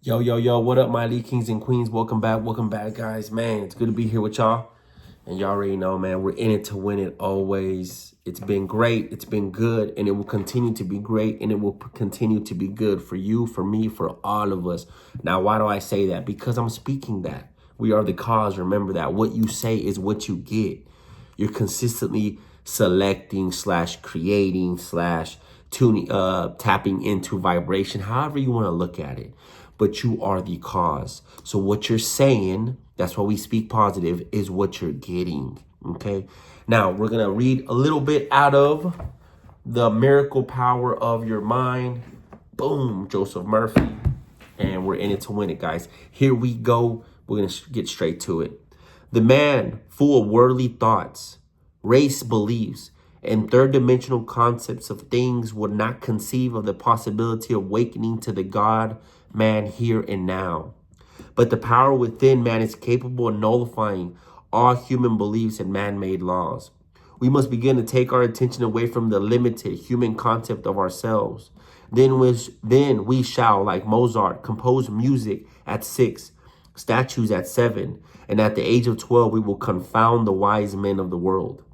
Yo, yo, yo, what up, my elite kings and queens? Welcome back, guys. Man, it's good to be here with y'all. And y'all already know, man, we're in it to win it always. It's been great, it's been good, and it will continue to be great, and it will continue to be good for you, for me, for all of us. Now, why do I say that? Because I'm speaking that. We are the cause. Remember that. What you say is what you get. You're consistently selecting slash creating slash tuning, tapping into vibration, however you want to look at it. But you are the cause. So what you're saying, that's why we speak positive, is what you're getting. Okay. Now we're going to read a little bit out of The Miracle Power of Your Mind. Boom, Joseph Murphy. And we're in it to win it, guys. Here we go. We're going to get straight to it. The man full of worldly thoughts, race beliefs, and third-dimensional concepts of things would not conceive of the possibility of awakening to the God man here and now. But the power within man is capable of nullifying all human beliefs and man-made laws. We must begin to take our attention away from the limited human concept of ourselves. Then we shall, like Mozart, compose music at 6, statues at 7, and at the age of 12, we will confound the wise men of the world.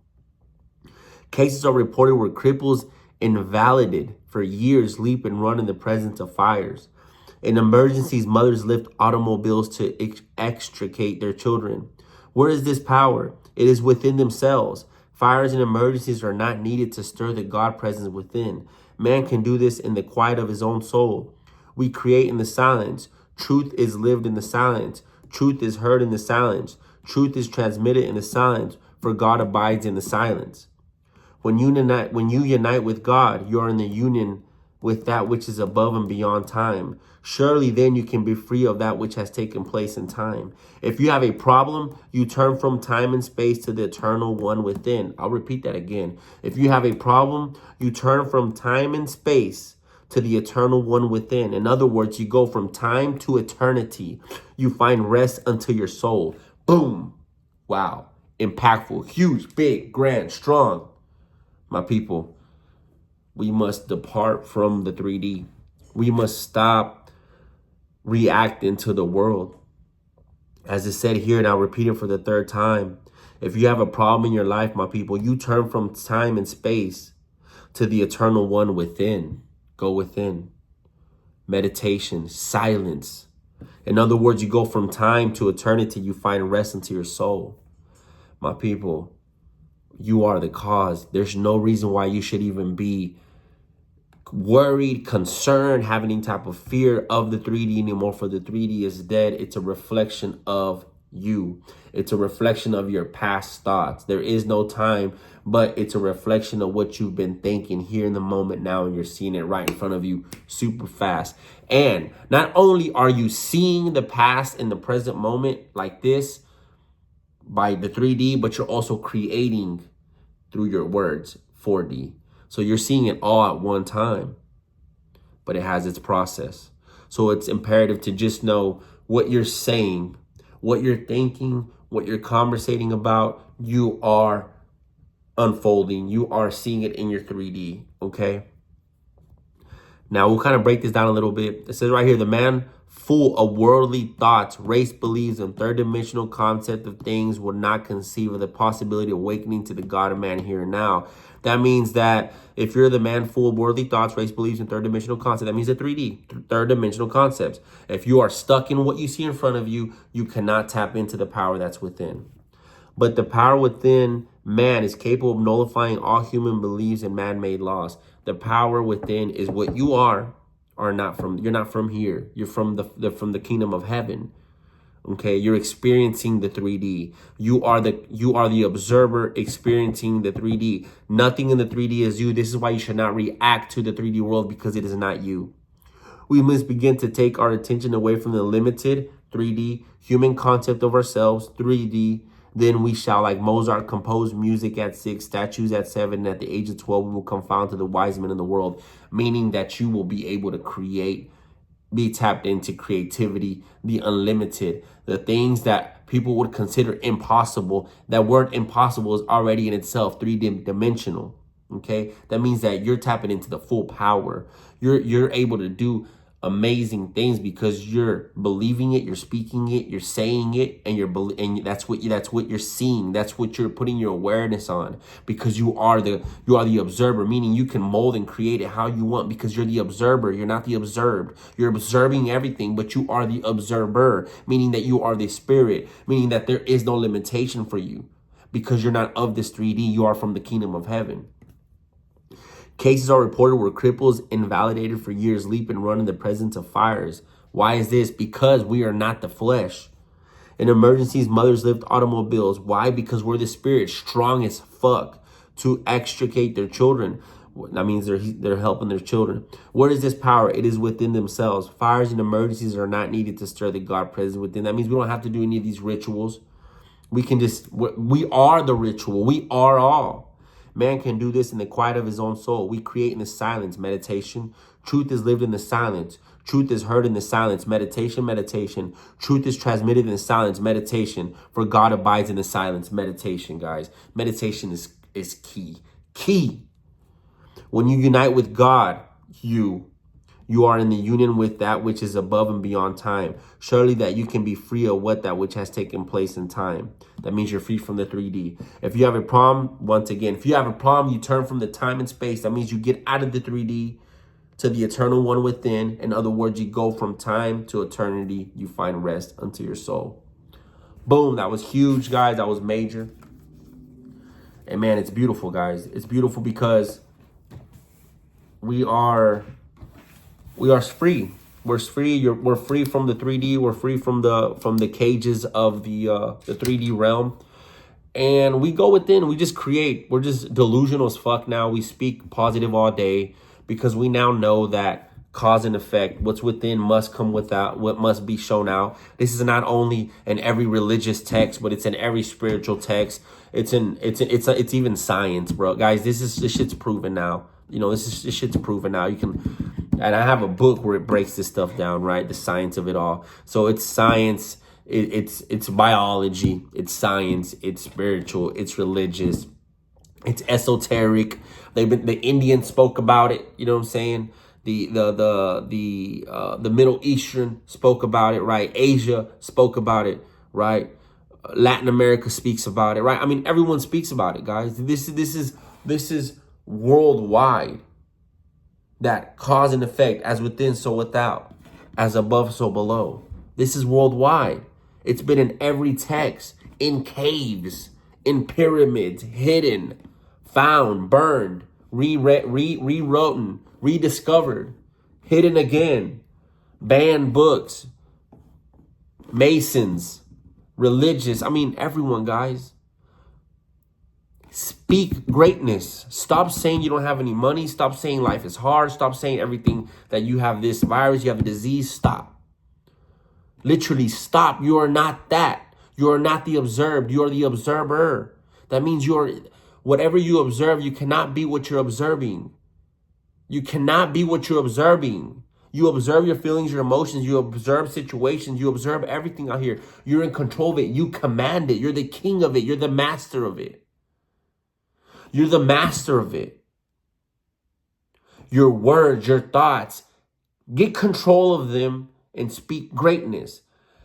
Cases are reported where cripples invalided for years leap and run in the presence of fires. In emergencies, mothers lift automobiles to extricate their children. Where is this power? It is within themselves. Fires and emergencies are not needed to stir the God presence within. Man can do this in the quiet of his own soul. We create in the silence. Truth is lived in the silence. Truth is heard in the silence. Truth is transmitted in the silence, for God abides in the silence. When you unite with God, you are in the union with that which is above and beyond time. Surely then you can be free of that which has taken place in time. If you have a problem, you turn from time and space to the eternal one within. I'll repeat that again. If you have a problem, you turn from time and space to the eternal one within. In other words, you go from time to eternity. You find rest unto your soul. Boom. Wow. Impactful, huge, big, grand, strong. My people, we must depart from the 3D. We must stop reacting to the world. As it said here, and I'll repeat it for the third time. If you have a problem in your life, my people, you turn from time and space to the eternal one within. Go within. Meditation, silence. In other words, you go from time to eternity. You find rest into your soul. My people, you are the cause. There's no reason why you should even be worried, concerned, have any type of fear of the 3D anymore, for the 3D is dead. It's a reflection of you. It's a reflection of your past thoughts. There is no time, but it's a reflection of what you've been thinking here in the moment now, and you're seeing it right in front of you super fast. And not only are you seeing the past in the present moment like this by the 3D, but you're also creating through your words 4D. So you're seeing it all at one time, but it has its process. So it's imperative to just know what you're saying, what you're thinking, what you're conversating about. You are unfolding. You are seeing it in your 3D, okay? Now we'll kind of break this down a little bit. It says right here, the man full of worldly thoughts, race beliefs, and third-dimensional concept of things will not conceive of the possibility of awakening to the God of man here and now. That means that if you're the man full of worldly thoughts, race beliefs, and third-dimensional concepts, that means the 3D, third-dimensional concepts. If you are stuck in what you see in front of you, you cannot tap into the power that's within. But the power within man is capable of nullifying all human beliefs and man-made laws. The power within is what you are not from. You're not from here. You're from the kingdom of heaven. Okay, you're experiencing the 3D. You are the observer experiencing the 3D. Nothing in the 3D is you. This is why you should not react to the 3D world, because it is not you. We must begin to take our attention away from the limited 3D human concept of ourselves, 3D. Then we shall, like Mozart, compose music at 6, statues at 7, and at the age of 12, we will confound to the wise men in the world, meaning that you will be able to create, be tapped into creativity, the unlimited, the things that people would consider impossible. That word impossible is already in itself 3-dimensional. Okay, that means that you're tapping into the full power. You're able to do amazing things because you're believing it, you're speaking it, you're saying it, and and that's what you're seeing. That's what you're putting your awareness on, because you are the observer, meaning you can mold and create it how you want because you're the observer. You're not the observed. You're observing everything, but you are the observer, meaning that you are the spirit, meaning that there is no limitation for you because you're not of this 3D. You are from the kingdom of heaven. Cases are reported where cripples invalidated for years leap and run in the presence of fires. Why is this? Because we are not the flesh. In emergencies, mothers lift automobiles. Why? Because we're the spirit, strong as fuck to extricate their children. That means they're helping their children. Where is this power? It is within themselves. Fires and emergencies are not needed to stir the God presence within. That means we don't have to do any of these rituals. We are the ritual. We are all. Man can do this in the quiet of his own soul. We create in the silence, meditation. Truth is lived in the silence. Truth is heard in the silence, meditation, meditation. Truth is transmitted in the silence, meditation. For God abides in the silence, meditation, guys. Meditation is key. Key. When you unite with God, you are in the union with that which is above and beyond time. Surely that you can be free of that which has taken place in time. That means you're free from the 3D. If you have a problem, once again, if you have a problem, you turn from the time and space. That means you get out of the 3D to the eternal one within. In other words, you go from time to eternity. You find rest unto your soul. Boom. That was huge, guys. That was major. And man, it's beautiful, guys. It's beautiful because we are free. We're free. We're free from the 3D. We're free from the cages of the 3D realm. And we go within. We just create. We're just delusional as fuck now. We speak positive all day because we now know that cause and effect, what's within must come without, what must be shown out. This is not only in every religious text, but it's in every spiritual text. It's even science, bro. Guys, this shit's proven now. You know, this shit's proven now. You can. And I have a book where it breaks this stuff down, right? The science of it all. So it's science, it's biology, it's science, it's spiritual, it's religious, it's esoteric. The Indians spoke about it, you know what I'm saying? The Middle Eastern spoke about it, right? Asia spoke about it, right? Latin America speaks about it, right? I mean, everyone speaks about it, guys. This is worldwide. That cause and effect, as within, so without, as above, so below. This is worldwide. It's been in every text, in caves, in pyramids, hidden, found, burned, rewritten, rediscovered, hidden again, banned books, Masons, religious. I mean, everyone, guys. Speak greatness. Stop saying you don't have any money. Stop saying life is hard. Stop saying everything that you have this virus, you have a disease. Stop. Literally stop. You are not that. You are not the observed. You are the observer. That means whatever you observe, you cannot be what you're observing. You cannot be what you're observing. You observe your feelings, your emotions. You observe situations. You observe everything out here. You're in control of it. You command it. You're the king of it. You're the master of it. You're the master of it. Your words, your thoughts, get control of them and speak greatness.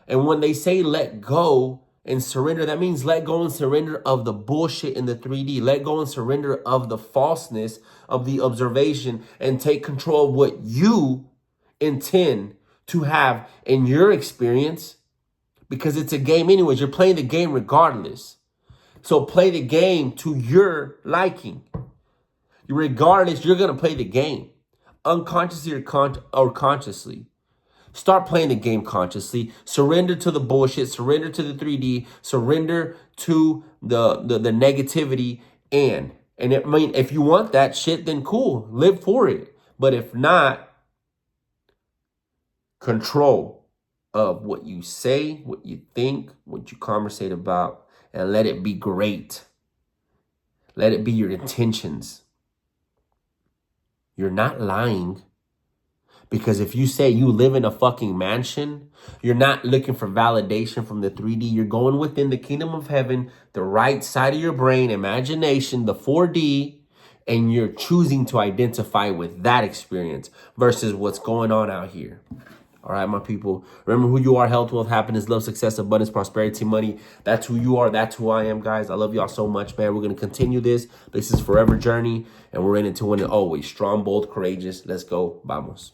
And when they say let go and surrender, that means let go and surrender of the bullshit in the 3D. Let go and surrender of the falseness of the observation and take control of what you intend to have in your experience, because it's a game anyways. You're playing the game regardless. So play the game to your liking. Regardless, you're going to play the game. Unconsciously or consciously. Start playing the game consciously. Surrender to the bullshit. Surrender to the 3D. Surrender to the negativity. And I mean, if you want that shit, then cool. Live for it. But if not, control of what you say, what you think, what you conversate about. And let it be great. Let it be your intentions. You're not lying. Because if you say you live in a fucking mansion, you're not looking for validation from the 3D. You're going within the kingdom of heaven, the right side of your brain, imagination, the 4D, And you're choosing to identify with that experience versus what's going on out here. All right, my people. Remember who you are: health, wealth, happiness, love, success, abundance, prosperity, money. That's who you are. That's who I am, guys. I love y'all so much, man. We're going to continue this. This is forever journey, and we're in it to win it always. Strong, bold, courageous. Let's go. Vamos.